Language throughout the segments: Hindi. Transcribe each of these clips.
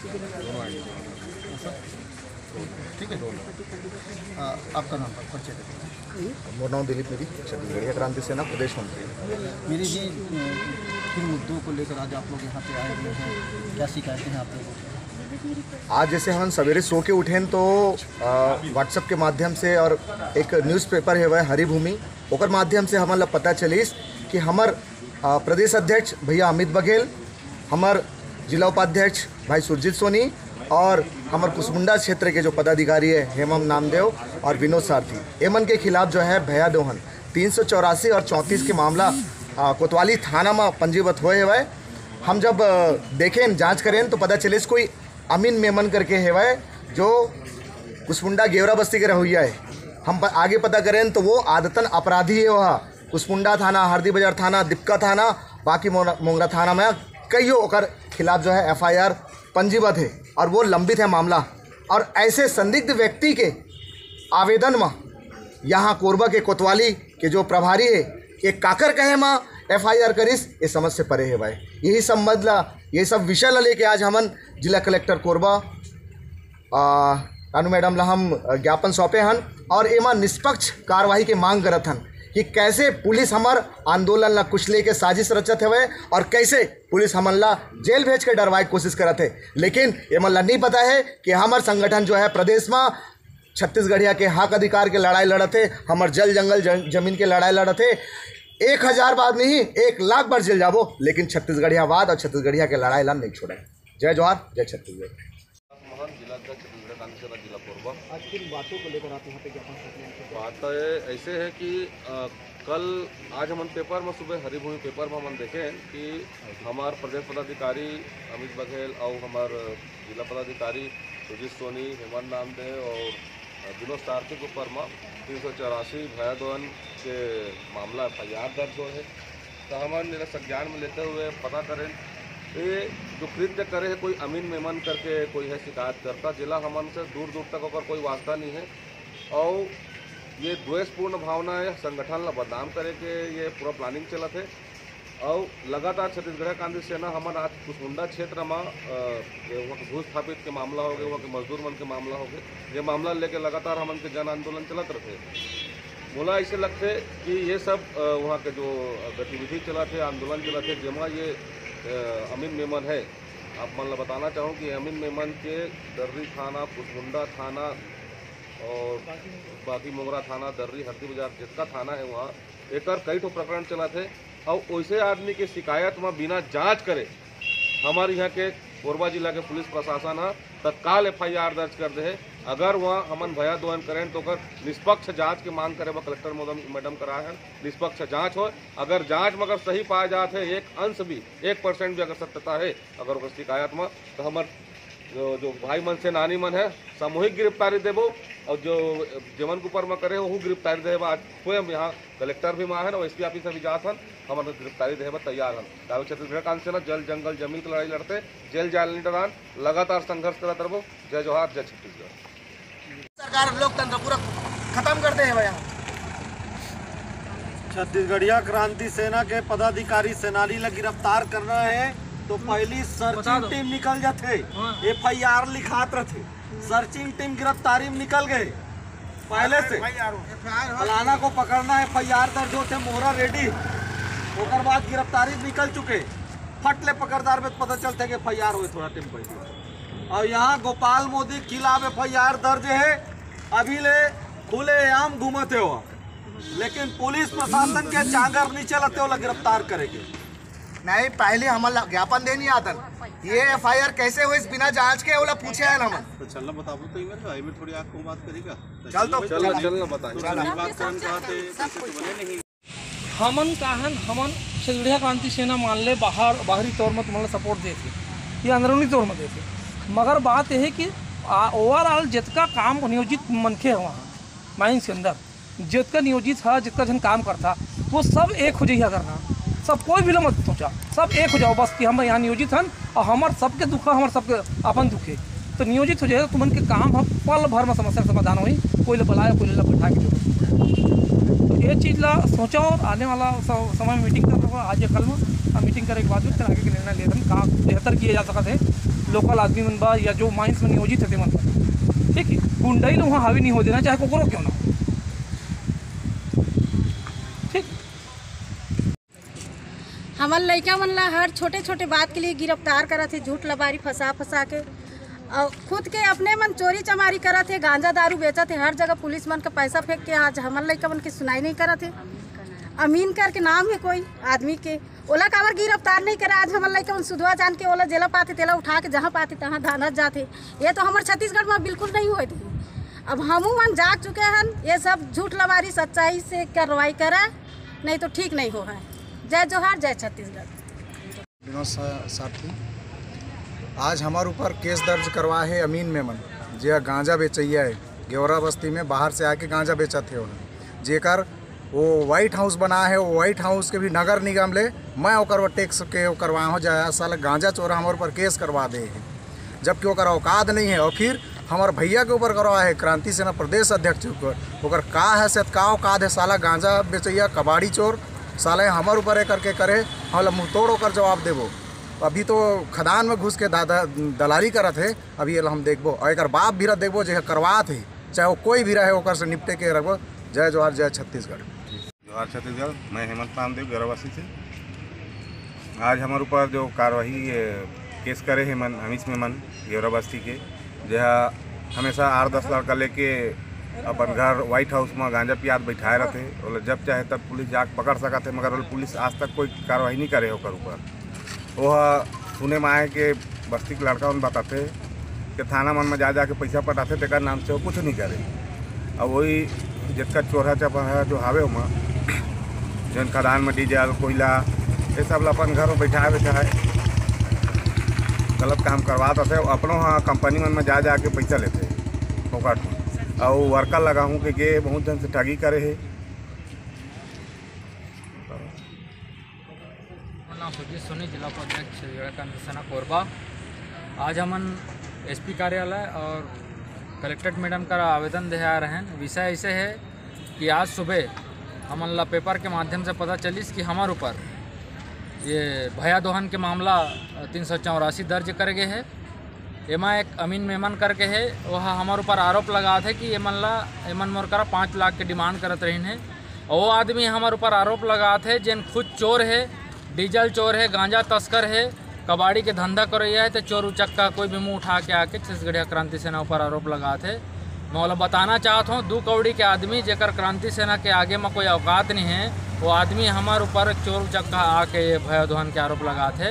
ठीक है, आपका नाम परिचय दें। मेरा नाम दिलीप मेरी, छत्तीसगढ़िया क्रांति सेना प्रदेश मंत्री। मेरी जी, किन मुद्दों को लेकर आज आप लोग यहाँ पे आए हुए हैं, क्या शिकायतें हैं आप लोगों को? आज जैसे हम सवेरे सो के उठें तो व्हाट्सएप के माध्यम से और एक न्यूज़पेपर है वह हरिभूमि ओकर माध्यम से हमारा पता चलिस कि हमार प्रदेश अध्यक्ष भैया अमित बघेल, हमार जिला उपाध्यक्ष भाई सुरजीत सोनी और हमार कुसमुंडा क्षेत्र के जो पदाधिकारी है हेमम नामदेव और विनोद सारथी, एमन के खिलाफ जो है भैया दोहन 384 और 34 के मामला कोतवाली थाना में पंजीबद्ध हुए है। हम जब देखें जांच करें तो पता चले कोई अमीन मेमन करके है वह जो कुसमुंडा गेवरा बस्ती के रहुइया है। हम आगे पता करें तो वो आदतन अपराधी है। वह कुसमुंडा थाना, हरदी बाजार थाना, दिपका थाना, बाकी मोंगरा थाना में कई ओकर खिलाफ जो है FIR पंजीबद्ध है और वो लंबित है मामला। और ऐसे संदिग्ध व्यक्ति के आवेदन में यहाँ कोरबा के कोतवाली के जो प्रभारी है एक काकर कहे में FIR करिस, ये समझ से परे है भाई। यही सब मतलब ये सब विषय ला लेके आज हमन जिला कलेक्टर कोरबा रानू मैडम ला हम ज्ञापन सौंपे हन और एमा निष्पक्ष कार्रवाई के मांग करत हन कि कैसे पुलिस हमार आंदोलन ला कुचले के साजिश रचत है और कैसे पुलिस हमन ला जेल भेज के डरवाए कोशिश करत है। लेकिन एमन ला नहीं पता है कि हमार संगठन जो है प्रदेश में छत्तीसगढ़िया के हक अधिकार के लड़ाई लड़त है, हमार जल जंगल जमीन के लड़ाई लड़त है। 1000 बार नहीं 1 लाख बार जेल जाबो, लेकिन छत्तीसगढ़िया वाद और छत्तीसगढ़िया के लड़ाई ला नहीं छोड़े। जय जोहार, जय छत्तीसगढ़। जिला कोरबा। आज किन बातों को लेकर आप यहाँ पे ज्ञापन सौंपने आए थे? बात ऐसे है कि आज हम पेपर में सुबह हरिभूमि पेपर में हम देखें कि हमारे प्रदेश पदाधिकारी अमित बघेल और हमारे जिला पदाधिकारी सुरजीत सोनी, हेमंत नामदेव और विनोद सारथी के ऊपर में 384 भया दोहन के मामला FIR दर्ज हो है। तो हमारे संज्ञान में लेते हुए पता करें ये जो कृत्य करे है कोई अमीन मेमन करके कोई है शिकायत करता। जिला हमन से दूर दूर तक अगर कोई वास्ता नहीं है और ये द्वेषपूर्ण भावना है संगठन ला बदनाम करे के ये पूरा प्लानिंग चलत है। और लगातार छत्तीसगढ़ क्रांति सेना हमन आज कुसमुंडा क्षेत्र में वहाँ के भूस्थापित के मामला हो गए, वहाँ के मजदूर मन के मामला हो गए, ये मामला लेके लगातार हमन के जन आंदोलन चलत रहे। मोला ऐसे लगते कि ये सब वहाँ के जो गतिविधि चलत है, आंदोलन चलत है, जमा ये अमीन मेमन है। आप मन ला बताना चाहूँ कि अमीन मेमन के दर्री थाना, कुसमुंडा थाना और बाकी मोंगरा थाना, दर्री, हरदी बाजार जितना थाना है वहाँ एक कई ठो प्रकरण चला थे। और वैसे आदमी के शिकायत में बिना जांच करे हमारे यहाँ के कोरबा जिला के पुलिस प्रशासन है तत्काल FIR दर्ज कर दे है। अगर वहाँ हमन भया दोहन करें तो अगर निष्पक्ष जांच की मांग करे कलेक्टर मैडम करा है, निष्पक्ष जांच हो। अगर जांच में अगर सही पाया जाते है, 1 अंश भी 1% भी अगर सत्यता है अगर उस शिकायत में, तो हमार जो भाई मन से नानी मन है सामूहिक गिरफ्तारी देबो और जो जमन के ऊपर में करे वो गिरफ्तारी देबा। आज स्वयं यहाँ कलेक्टर भी वहाँ है और SP ऑफिस भी जात हन, हमारे गिरफ्तारी देबा तैयार हन। दारू छत्तीसगढ़ कांति सेना जल जंगल जमीन की लड़ाई लड़ते, जेल जाल नहीं डरान, लगातार संघर्ष करते रहो। जय जोहार, जय छत्तीसगढ़। सरकार लोकतंत्र पूरा खत्म कर दे है। छत्तीसगढ़िया क्रांति सेना के पदाधिकारी सेनानी ला गिरफ्तार करना है तो पहली सर्चिंग टीम निकल जाते, FIR लिखात रहते, सर्चिंग टीम गिरफ्तारी में निकल गए पहले से। फलाना को पकड़ना है, FIR दर्ज होते, मोहरा रेडी, ओकर बाद गिरफ्तारी निकल चुके, फटले पकड़दार में पता चलते कि FIR हुए थोड़ा टाइम पहले। और यहाँ गोपाल मोदी के खिलाफ FIR दर्ज है, अभी ले खुले आम घूमते हो, लेकिन पुलिस प्रशासन के चांगर नहीं चलते हो गिरफ्तार करेंगे नहीं। पहले हम ज्ञापन देनी आतन, ये FIR कैसे हुई बिना जांच के ओला पूछे है ना हम। तो चलना बताबो तो में थोड़ी आपको बात करेगा। चल तो चलना बताइए। हमन काहन हमन छत्तीसगढ़ क्रांति सेना मान ले बाहरी तौर में तुम्हारा सपोर्ट देते या अंदरूनी तौर में देते, मगर बात यह है कि ओवरऑल जितना काम नियोजित मनखे है वहाँ माइंस के अंदर जितना नियोजित है, जितना जन काम करता वो सब एक हो जाइए करना, सब कोई भी मत सोचा, सब एक हो जाओ बस कि हम यहाँ नियोजित हैं और हमारे सबके दुख है, हमारे सबके अपन दुख है, तो नियोजित हो जाएगा तुमन के काम हम पल भर में समस्या समाधान हुई, कोई ले बुलाया कोई ले बैठा के। तो ये चीज़ ला सोचा और आने वाला समय मीटिंग कर रहा आज या कल में मीटिंग करे के बाद फिर आगे के निर्णय ले कहाँ बेहतर किया जा सकता है। लोकल आदमी मन बा या जो माइंस में नियोजित है मन बा, ठीक है, गुंडाई लोग वहाँ हावी नहीं हो देना, चाहे कोकरो क्यों ना हो, ठीक। हमार लड़का मन ला हर छोटे छोटे बात के लिए गिरफ्तार करा थे, झूठ लबारी फंसा के, और खुद के अपने मन चोरी चमारी करा थे, गांजा दारू बेचा थे, हर जगह पुलिस मन का पैसा फेंक के आज हमार लड़का मन की सुनाई नहीं करा थे। अमीन करके नाम है कोई आदमी के, ओला काबर गिरफ्तार नहीं करा, आज हमार लड़का मन सुधवा जान के ओला जेला पाते तेला उठा के जहाँ पाते तहाँ धानत जाते। ये तो हमारे छत्तीसगढ़ में बिल्कुल नहीं हुए थे। अब हमू मन जाग चुके हैं, ये सब झूठ लबारी सच्चाई से कार्रवाई करे, नहीं तो ठीक नहीं हो है। जय जोहार, जय छत्तीसगढ़। विनोद साथी, आज हमारे ऊपर केस दर्ज करवा है अमीन मेमन, जे गांजा बेचैया है, गेवरा बस्ती में बाहर से आके गांजा बेचा थे उन्हें, जेकर वो व्हाइट हाउस बना है, वो व्हाइट हाउस के भी नगर निगम ले मैं ओकर वो टैक्स के करवा हो जाए, साला गांजा चोरा हमारे ऊपर केस करवा दे है, जबकि ओकर औकात नहीं है। और फिर हमारे भैया के ऊपर करवा है, क्रांति सेना प्रदेश अध्यक्ष ऊपर का हैसियत का औकात है, साला गांजा बेचैया कबाड़ी चोर साले हमारे ऊपर है करके करे, हम मुँह तोड़ होकर जवाब देबो। अभी तो खदान में घुस के दलाली करत है, अभी हम देखबो, और एक बाप भी देखबो जो करवात है, चाहे वो कोई भी रहे ओकर से निपटे के रखबो। जय जोहार, जय छत्तीसगढ़। जोहार छत्तीसगढ़। मैं हेमंत रामदेव गेवराबस्ती से। आज हमारे ऊपर जो कार्रवाई केस करे है हमीश मेमन गेवराबस्ती के, जहाँ हमेशा 8-10 लड़का लेके अपन घर व्हाइट हाउस में गांजा पियात बैठाए रहते, और जब चाहे तब पुलिस जाके पकड़ सकते, मगर पुलिस आज तक कोई कार्रवाई नहीं करे ओकर ऊपर। वह सुने में आए कि बस्ती के लड़का उन बताते कि थाना मन में जा के पैसा पटाते, तेकर नाम से वो कुछ नहीं करे। अब वही जितना चोरा चपा जो हावे वहाँ जन खदान में डीजल कोयला ये सब अपन घर में बैठाए गलत काम करवाते थे, अपनों हाँ कंपनी मन में जा के पैसा लेते फोकट में, और वर्कर लगा हूँ कि ये बहुत जन से ठगी करे है। नाम सुजीत सोनी, जिला उपाध्यक्ष क्रांति सेना कोरबा। आज हमन एसपी कार्यालय और कलेक्ट्रेट मैडम का आवेदन दे आ रहे हैं। विषय ऐसे है कि आज सुबह हमन ला पेपर के माध्यम से पता चलिस कि हमारे ऊपर ये भया दोहन के मामला 384 दर्ज कर गए है। एमा एक अमीन मेमन करके है, वह हमारे ऊपर आरोप लगा थे कि एमन मोर करा 5 लाख के डिमांड करत रही है। और वो आदमी हमारे ऊपर आरोप लगा थे जिन खुद चोर है, डीजल चोर है, गांजा तस्कर है, कबाड़ी के धंधा कर रही है, तो चोर उचक्का कोई भी मुँह उठा के आके छत्तीसगढ़िया क्रांति सेना ऊपर आरोप लगा थे। मैं वाला बताना चाहता हूँ, 2 कौड़ी के आदमी जेकर क्रांति सेना के आगे में कोई औकात नहीं है, वो आदमी हमारे ऊपर चोर उचक्का आके भया दोहन के आरोप लगा थे।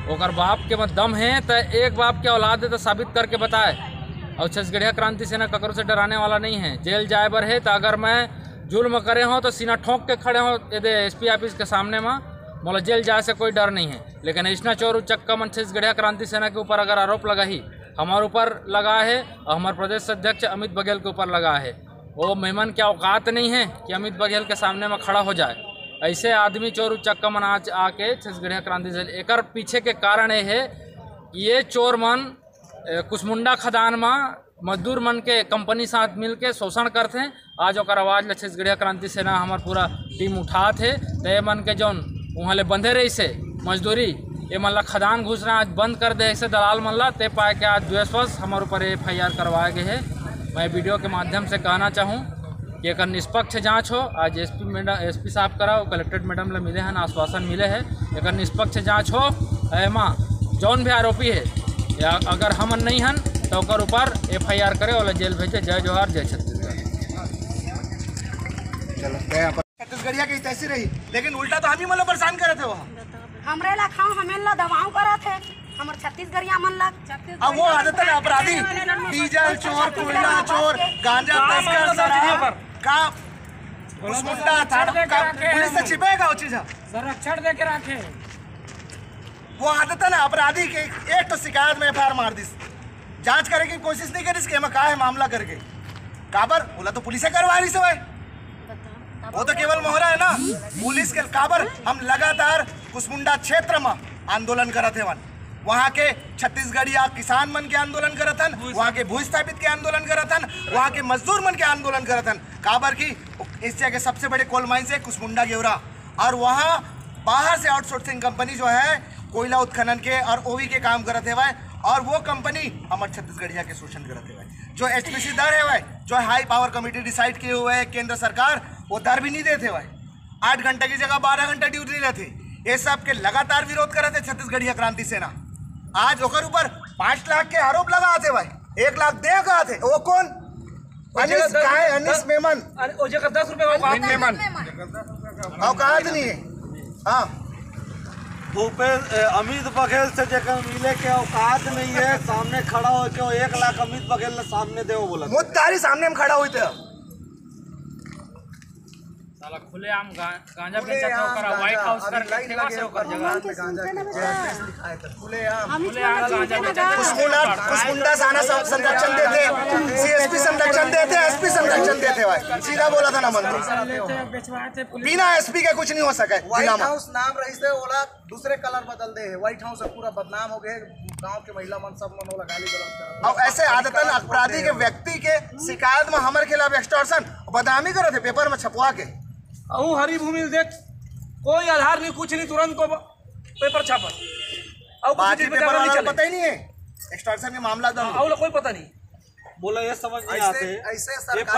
ओकर बाप के मत दम है तो एक बाप के औलाद है तो साबित करके बताए। और छत्तीसगढ़िया क्रांति सेना ककरों से डराने वाला नहीं है। जेल जाए बर है तो अगर मैं जुल्म करे हो तो सीना ठोंक के खड़े हो यदि एसपी ऑफिस के सामने में, बोला जेल जाए से कोई डर नहीं है। लेकिन ऐसा चोर उचक्का मन छत्तीसगढ़िया क्रांति सेना के ऊपर अगर आरोप लगा ही हमारे ऊपर लगा है और हमारे प्रदेश अध्यक्ष अमित बघेल के ऊपर लगा है, वो मेमन क्या औकात नहीं है कि अमित बघेल के सामने में खड़ा हो जाए। ऐसे आदमी चोर उचक्का मन आज आके छत्तीसगढ़िया क्रांति से एकर पीछे के कारण ये है, ये चोर मन कुसमुंडा खदान में मजदूर मन के कंपनी साथ मिल के शोषण करते हैं। आज और आवाज़ छत्तीसगढ़िया क्रांति सेना हमार पूरा टीम उठा थे, तो ये मन के जौन वहाँ ले बंधे रही से मजदूरी ये मन ला खदान घुसना आज बंद कर दे, ऐसे दलाल मन ला ते पाए के आज द्वेषवश हमारे ऊपर FIR करवाए गए हैं। मैं वीडियो के माध्यम से कहना चाहूँ कि एक निष्पक्ष जांच हो। आज एसपी साहब कराओ, कलेक्ट्रेट मैडम ले मिले हैं, आश्वासन मिले है, एक निष्पक्ष जांच हो। एमा जौन भी आरोपी है या अगर हमन नहीं हन तो ओकर ऊपर FIR करे और जेल भेजे। जय जोहार, जय छत्तीसगढ़। छत्तीसगढ़िया की तैसी रही, लेकिन उल्टा तो हम ही मतलब परेशान करे थे। वहाँ हमरे ला खाओ हमें ला दवाओं करत है, हमर छत्तीसगढ़िया मन ला। अब वो आदत है अपराधी, डीजल चोर, कोयला चोर, गांजा तस्कर, शराब का कुसमुंडा का पुलिस से छिपेगा वो चीज संरक्षण दे के रखे। वो आदत है ना अपराधी के, एक तो शिकायत में FIR मार दी, जांच करने की कोशिश नहीं करी कि का है मामला करके काबर बोला तो पुलिस करवा रही से। वो तो केवल मोहरा है ना पुलिस के काबर। हम लगातार कुसमुंडा क्षेत्र में आंदोलन करते हैं, वहाँ के छत्तीसगढ़िया किसान मन के आंदोलन करत हन, वहाँ के भू स्थापित के आंदोलन करत हन, वहाँ के मजदूर मन के आंदोलन करत हन। काबर की एशिया के सबसे बड़े कोल माइंस है कुसमुंडा गेवरा, और वहाँ बाहर से आउटसोर्सिंग कंपनी जो है कोयला उत्खनन के और OV के काम करते हुए और वो कंपनी हमारे छत्तीसगढ़िया के शोषण करते हुए जो HPC दर है भाई, जो हाई पावर कमेटी डिसाइड किए हुए है केंद्र सरकार, वो दर भी नहीं देते भाई। 8 घंटे की जगह 12 घंटे ड्यूटी लेते। ये सब के लगातार विरोध कर रहे थे छत्तीसगढ़िया क्रांति सेना। आज ओकर ऊपर 5 लाख के आरोप लगा थे भाई, 1 लाख दे कहा थे। वो कौन? अनिस मेमन, 10 रुपये मेमन औकात नहीं है। हाँ, भूपेश अमित बघेल से जगह मिले के औकात नहीं है, सामने खड़ा हो के 1 लाख अमित बघेल ने सामने दे बोला मुद्दारी सामने हम खड़ा हुए थे। साला खुलेआम गांजा बेचा था, ओकरा व्हाइट हाउस कर फेमस है ओकर जगह। कुसमुंडा साना संरक्षण देते, CSP संरक्षण देते, SP संरक्षण देते भाई। सीधा बोला था ना मंत्री, बिना SP के कुछ नहीं हो सके। व्हाइट हाउस नाम रही से ओला दूसरे कलर बदल दे, व्हाइट हाउस पूरा बदनाम हो गए, गांव के महिला मन सब मन ओला गाली गलौज कर। और ऐसे आदतन अपराधी के व्यक्ति के शिकायत में हमारे खिलाफ एक्सटॉर्शन बदनामी करे थे पेपर में छपवा के। हरी भूमि देख, कोई आधार नहीं, कुछ नहीं, तुरंत को पेपर छापा। बाकी पेपर वाला पता ही नहीं है एक्सटॉर्शन के मामला कोई पता नहीं। बोला ये समझ नहीं आते ऐसे सरकार